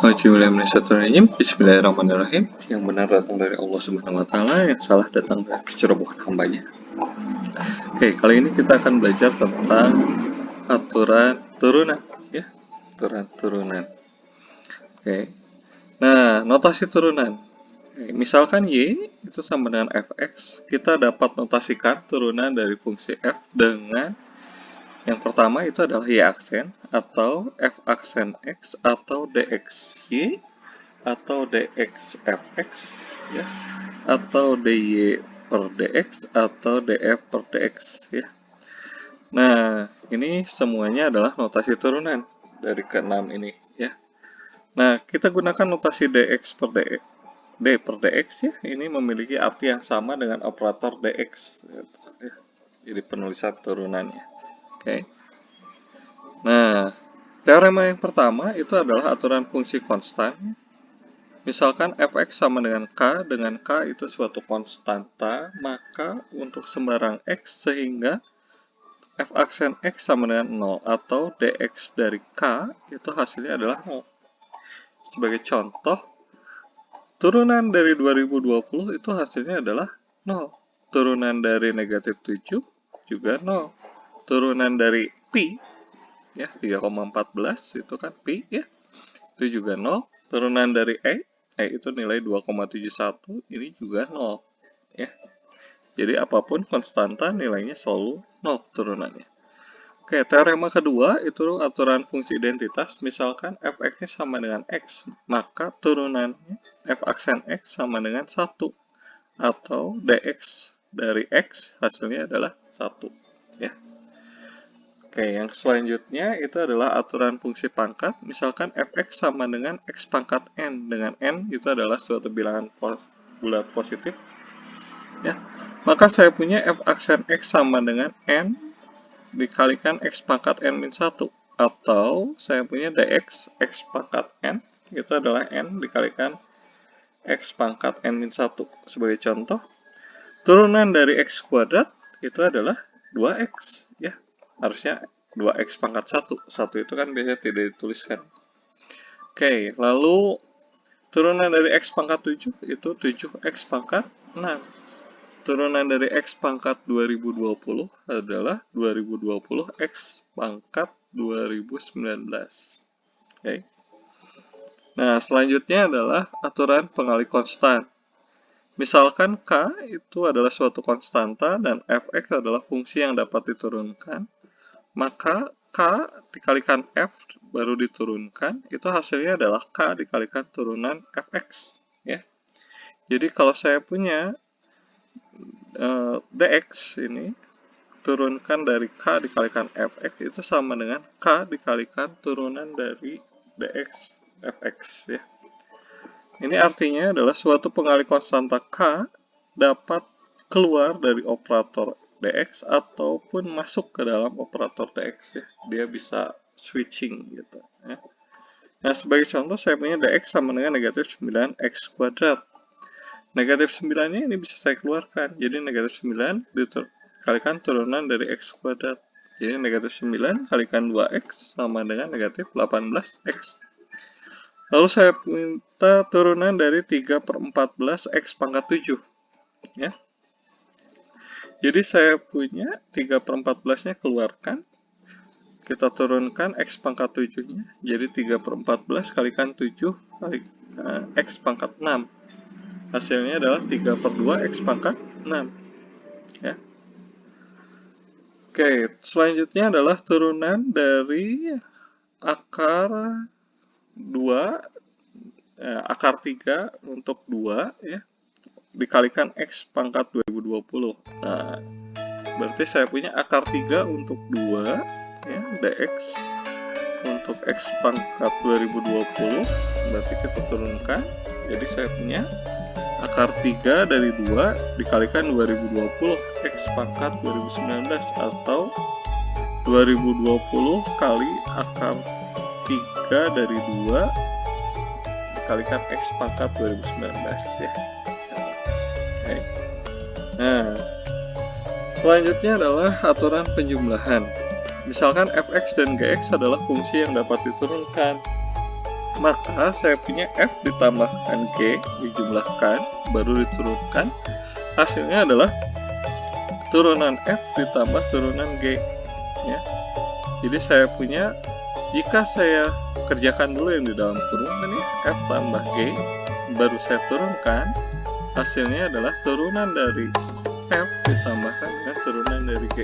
Bismillahirrahmanirrahim. Yang benar datang dari Allah Subhanahu wa taala, yang salah datang dari kecerobohan hambanya. Oke, kali ini kita akan belajar tentang aturan turunan, ya. Aturan turunan. Oke. Nah, notasi turunan. Misalkan Y itu sama dengan fx, kita dapat notasikan turunan dari fungsi f dengan yang pertama itu adalah y aksen atau f aksen x atau dxy atau dx fx, ya, atau dy per dx atau df per dx, ya. Nah, ini semuanya adalah notasi turunan dari ke-6 ini, ya. Nah, kita gunakan notasi dx per d per dx, ya. Ini memiliki arti yang sama dengan operator dx, ya. Jadi penulisan turunannya. Oke. Nah, teorema yang pertama itu adalah aturan fungsi konstan. Misalkan fx sama dengan k itu suatu konstanta, maka untuk sembarang x sehingga f aksen x sama dengan 0 atau dx dari k itu hasilnya adalah 0. Sebagai contoh, turunan dari 2020 itu hasilnya adalah 0. Turunan dari negatif 7 juga 0. Turunan dari pi, ya, 3,14 itu kan pi, ya, itu juga 0. Turunan dari itu nilai 2,71, ini juga 0, ya. Jadi apapun konstanta nilainya selalu 0 turunannya. Oke, teorema kedua itu aturan fungsi identitas. Misalkan fx-nya sama dengan x, maka turunannya f aksen x sama dengan 1, atau dx dari x hasilnya adalah 1, ya. Oke, yang selanjutnya itu adalah aturan fungsi pangkat. Misalkan fx sama dengan x pangkat n, dengan n itu adalah suatu bilangan bulat positif, ya. Maka saya punya f aksen x sama dengan n dikalikan x pangkat n-1, atau saya punya dx x pangkat n itu adalah n dikalikan x pangkat n-1. Sebagai contoh, turunan dari x kuadrat itu adalah 2x, ya. Harusnya 2x pangkat 1. 1 itu kan biasanya tidak dituliskan. Oke, lalu turunan dari x pangkat 7 itu 7x pangkat 6. Turunan dari x pangkat 2020 adalah 2020 x pangkat 2019. Oke. Nah, selanjutnya adalah aturan pengalih konstan. Misalkan k itu adalah suatu konstanta dan fx adalah fungsi yang dapat diturunkan, maka k dikalikan f baru diturunkan, itu hasilnya adalah k dikalikan turunan fx, ya. Jadi kalau saya punya dx ini turunkan dari k dikalikan fx itu sama dengan k dikalikan turunan dari dx fx, ya. Ini artinya adalah suatu pengalih konstanta k dapat keluar dari operator dx ataupun masuk ke dalam operator dx, ya. Dia bisa switching gitu, ya. Nah, sebagai contoh saya punya dx sama dengan negatif 9x kuadrat. Negatif 9-nya ini bisa saya keluarkan. Jadi negatif 9 dikalikan turunan dari x kuadrat. Jadi negatif 9 kalikan 2x sama dengan negatif 18x. Lalu saya minta turunan dari 3 per 14 x pangkat 7. Ya. Jadi saya punya 3 per 14-nya keluarkan. Kita turunkan x pangkat 7-nya. Jadi 3 per 14 kalikan 7 kali x pangkat 6. Hasilnya adalah 3 per 2 x pangkat 6, ya. Oke, selanjutnya adalah turunan dari akar 2, akar 3 untuk 2, ya, dikalikan x pangkat 2020. Nah, berarti saya punya akar 3 untuk 2, ya, dx untuk x pangkat 2020, berarti kita turunkan. Jadi saya punya akar 3 dari 2 dikalikan 2020 x pangkat 2019, atau 2020 kali akar 3 dari 2 dikalikan x pangkat 2019, ya. Oke. Nah, selanjutnya adalah aturan penjumlahan. Misalkan fx dan gx adalah fungsi yang dapat diturunkan. Maka saya punya F ditambahkan G dijumlahkan, baru diturunkan. Hasilnya adalah turunan F ditambah turunan G. Ya. Jadi saya punya, jika saya kerjakan dulu yang di dalam kurung ini, F tambah G, baru saya turunkan, hasilnya adalah turunan dari F ditambahkan dengan turunan dari G.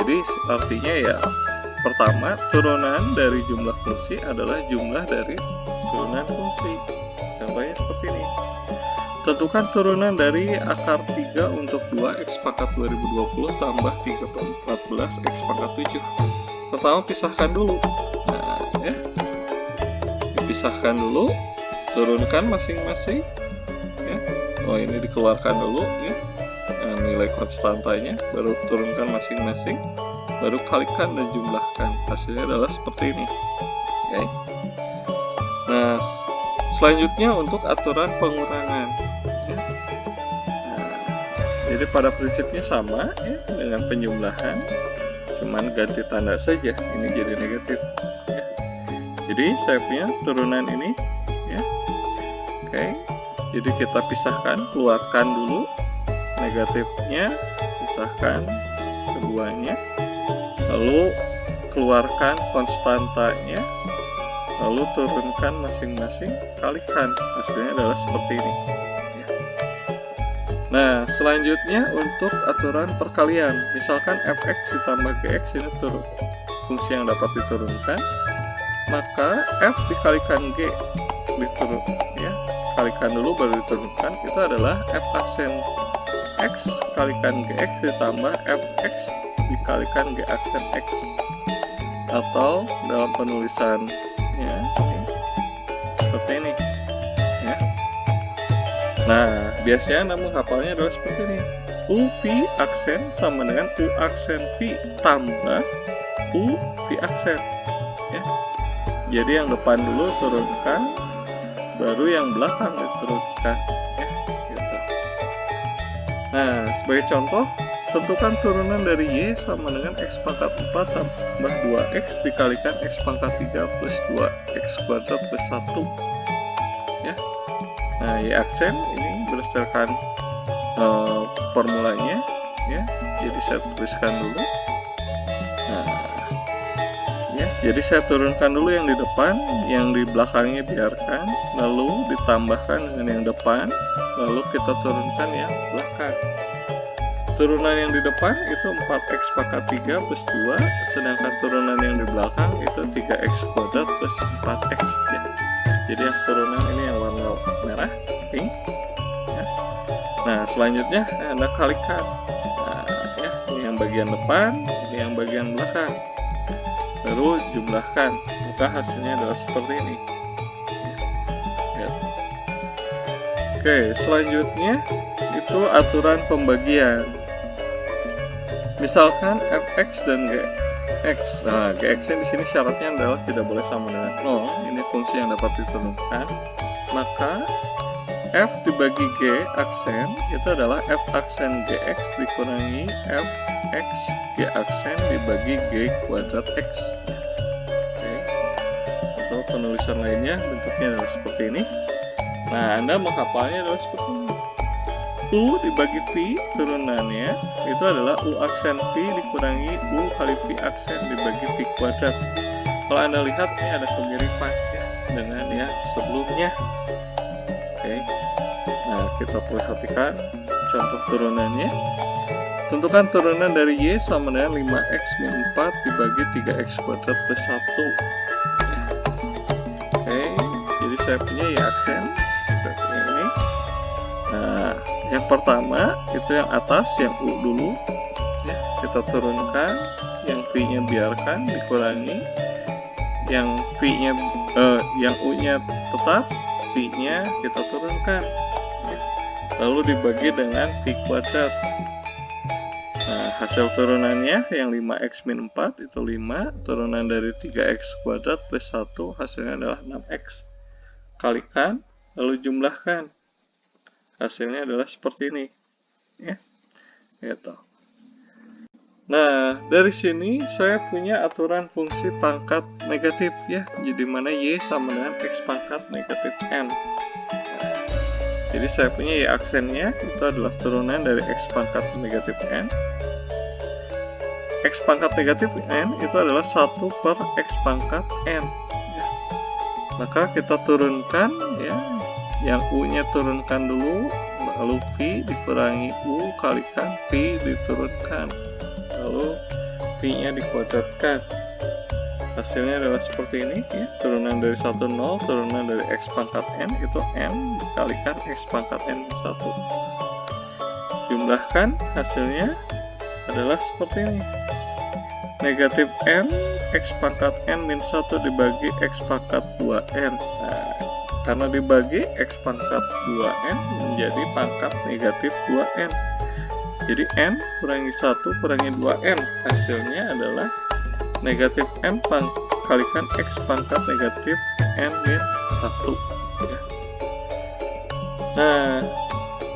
Jadi artinya ya, pertama, turunan dari jumlah fungsi adalah jumlah dari turunan fungsi. Contohnya seperti ini. Tentukan turunan dari akar 3 untuk 2x pangkat 2020 tambah 3 per 14 x pangkat 7. Pertama, pisahkan dulu. Nah, ya. Dipisahkan dulu, turunkan masing-masing. Ya. Oh, ini dikeluarkan dulu ya. Nilai konstantanya, baru turunkan masing-masing, baru kalikan dan jumlahkan. Hasilnya adalah seperti ini. Oke. Nah, selanjutnya untuk aturan pengurangan. Ya. Nah, jadi pada prinsipnya sama ya dengan penjumlahan, cuman ganti tanda saja. Ini jadi negatif. Ya. Jadi saya punya turunan ini. Ya. Oke. Jadi kita pisahkan, keluarkan dulu negatifnya, pisahkan keduanya, lalu keluarkan konstantanya, lalu turunkan masing-masing, kalikan. Hasilnya adalah seperti ini. Nah, selanjutnya untuk aturan perkalian, misalkan fx ditambah gx ini fungsi yang dapat diturunkan, maka f dikalikan g diturun, ya, kalikan dulu baru diturunkan, itu adalah f aksen x kalikan gx ditambah fx dikalikan g aksen x, atau dalam penulisan ya seperti ini ya. Nah, biasanya namun hafalnya adalah seperti ini. U V aksen sama dengan U aksen V tambah U V aksen ya. Jadi yang depan dulu turunkan, baru yang belakang diturunkan ya, gitu. Nah, sebagai contoh, tentukan turunan dari Y sama dengan X pangkat 4 tambah 2X dikalikan X pangkat 3 plus 2X kuadrat plus 1 ya. Nah, Y aksen ini berdasarkan formulanya ya, jadi saya tuliskan dulu. Nah ya, jadi saya turunkan dulu yang di depan, yang di belakangnya biarkan, lalu ditambahkan dengan yang depan, lalu kita turunkan yang belakang. Turunan yang di depan itu 4x pangkat 3 plus 2, sedangkan turunan yang di belakang itu 3x kuadrat plus 4x ya. Jadi yang turunan ini yang warna merah, pink ya. Nah, selanjutnya Anda kalikan. Nah, ya, ini yang bagian depan, ini yang bagian belakang. Baru jumlahkan, maka hasilnya adalah seperti ini ya. Oke, selanjutnya itu aturan pembagian. Misalkan fx dan gx. Nah, gx di sini syaratnya adalah tidak boleh sama dengan 0. Ini fungsi yang dapat diturunkan. Maka f dibagi g aksen itu adalah f aksen gx dikurangi fx g aksen dibagi g kuadrat x. Oke. Atau penulisan lainnya bentuknya adalah seperti ini. Nah, Anda menghafalnya adalah seperti ini. U dibagi V turunannya itu adalah U aksen V dikurangi U kali V aksen dibagi V kuadrat. Kalau Anda lihat ini ada kemiripan ya dengan yang sebelumnya. Oke. Nah, kita perhatikan contoh turunannya. Tentukan turunan dari Y sama dengan 5x min 4 dibagi 3x kuadrat plus 1. Oke, jadi saya punya Y aksen seperti ini. Nah, yang pertama itu yang atas, yang U dulu ya, kita turunkan, yang V-nya biarkan dikurangi, yang V-nya yang U-nya tetap, V-nya kita turunkan ya. Lalu dibagi dengan V kuadrat. Nah, hasil turunannya yang 5x min 4 itu 5, turunan dari 3x kuadrat plus 1 hasilnya adalah 6x. Kalikan lalu jumlahkan. Hasilnya adalah seperti ini ya, gitu. Nah, dari sini saya punya aturan fungsi pangkat negatif ya, jadi mana Y sama dengan X pangkat negatif N. Jadi saya punya Y aksennya itu adalah turunan dari X pangkat negatif N. X pangkat negatif N itu adalah 1 per X pangkat N ya. Maka kita turunkan ya, yang U-nya turunkan dulu, lalu V dikurangi U kalikan V diturunkan, lalu V-nya dikuadratkan. Hasilnya adalah seperti ini ya, turunan dari 1 0, turunan dari X pangkat N itu N dikalikan X pangkat N 1. Jumlahkan, hasilnya adalah seperti ini. Negatif N X pangkat N min 1 dibagi X pangkat 2N. Nah, karena dibagi X pangkat 2N menjadi pangkat negatif 2N. Jadi N kurangi 1 kurangi 2N, hasilnya adalah negatif N kalikan X pangkat negatif N min 1 ya. Nah,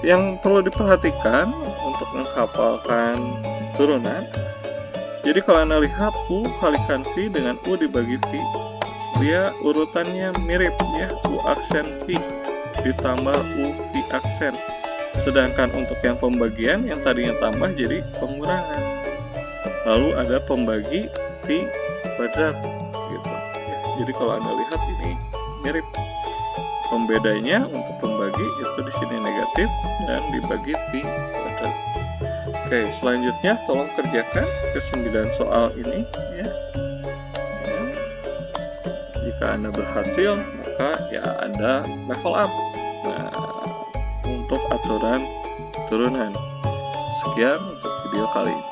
yang perlu diperhatikan untuk menghafalkan turunan, jadi kalau Anda lihat U kalikan V dengan U dibagi V, dia urutannya mirip ya, U aksen V ditambah U V aksen. Sedangkan untuk yang pembagian yang tadinya tambah jadi pengurangan. Lalu ada pembagi V kuadrat gitu ya. Jadi kalau Anda lihat ini mirip. Pembedanya untuk pembagi itu di sini negatif dan dibagi V kuadrat. Oke, selanjutnya tolong kerjakan ke 9 soal ini ya. Jika Anda berhasil, maka ya Anda level up. Nah, untuk aturan turunan. Sekian untuk video kali ini.